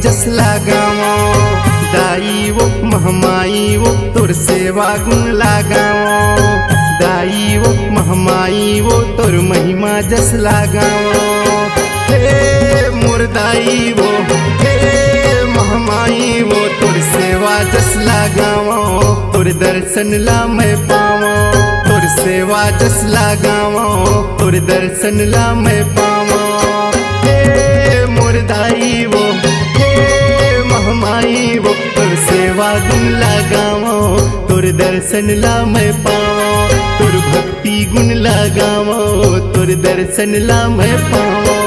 जस लगावो। दाई वो महमाई वो तुर सेवा गुण लगावो। दाई वो महमाई वो तुर महिमा जस लगावो। हे मुर्दाई वो हे महमाई वो तुर सेवा जस लगावो। तुर दर्शन ला मैं पावो। तुर सेवा जस लगावो। तुर दर्शन ला मैं पावो। हे मुर्दाई वो हे महमाई वो तुर सेवा गुण लगावो। तुर दर्शन ला मैं पावो। तुर भक्ति गुण लगावो। तुर दर्शन ला मैं पावो।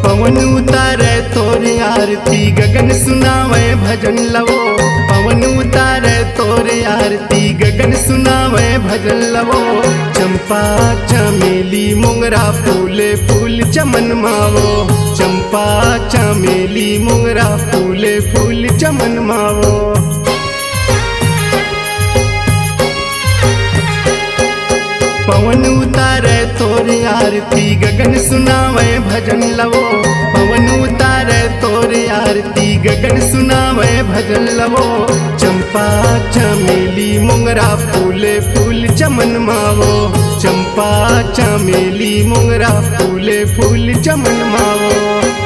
पवन उतारे तोरे आरती गगन सुनावे भजन लवो। पवन उतारे तोरे आरती गगन सुनावे भजन लवो। चंपा चमेली मोंगरा फूले फूल चमन मावो। चंपा चमेली मोंगरा फूले फूल चमन मावो। पवन उतारे तोरे आरती गगन सुनावे भजन लवो। पवन उतारे तोरे आरती गगन सुनावे भजन लवो। चंपा चमेली मोंगरा फूले फूल चमन मावो। चंपा चमेली मोंगरा फूले फूल चमन मावो।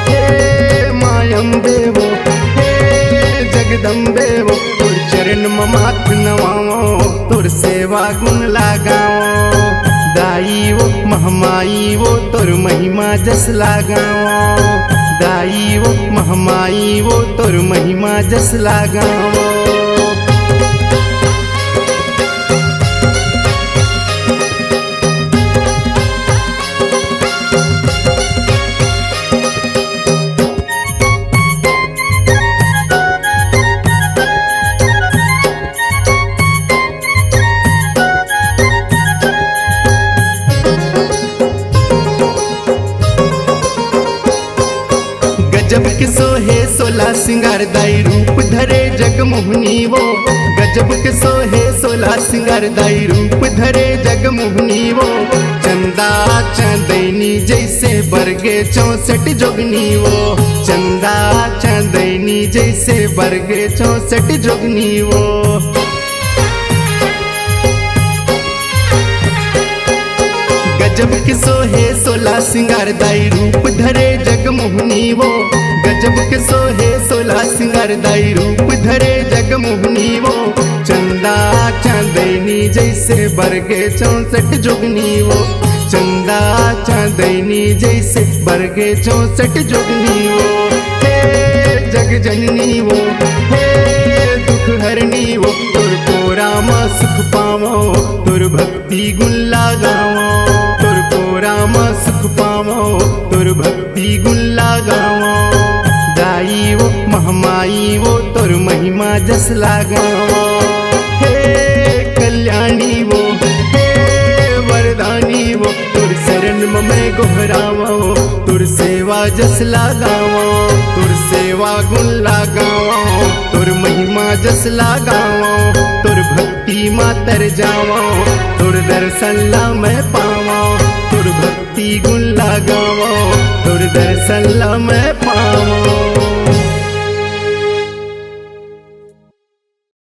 हे मायम्बे वो हे जगदम्बे वो तुर चरण माथ नवावो। तुर सेवा गुण लगावो। दाई वो महमाई वो तुर महिमा जस लगावो। दाई वो महमाई वो तुर महिमा जस लगावो। गजब के सोहे सोला सिंगार दाई रूप धरे जग मोहनी वो। गजब के सोहे सोला सिंगार दाई रूप धरे जग मोहनी वो। चंदा चांदनी जैसे बरगे 64 जोगनी वो। चंदा चांदनी जैसे बरगे 64 जोगनी वो। गजब के सोहे सोला सिंगार दाई रूप धरे जग मोहनी वो। गजब के सोहे सोला सिंगार दाई रूप धरे जग मोहनी वो। चंदा चांदनी जैसे बरगे 64 जोगनी वो। चंदा चांदनी जैसे बरगे 64 जोगनी वो। हे जग जननी वो हे दुख हरनी वो तुर को राम सुख पावो। तुर भक्ति गुण लगावो। तुर को राम सुख पावो। तुर भक्ति गुण लगावो। दाई वो महमाई वो तुर महिमा जस लगावो। हे कल्याणी वो हे वरदानी वो तुर शरण में गोहरावो। तुर सेवा जस लगावो। तुर सेवा गुण लगावो। तुर महिमा जस लगावो। तुर भक्ति मातर जावो। तुर दर्शन ला मैं पावो। तुर भक्ति गुण लगावो। तुर दर्शन ला मैं पावो।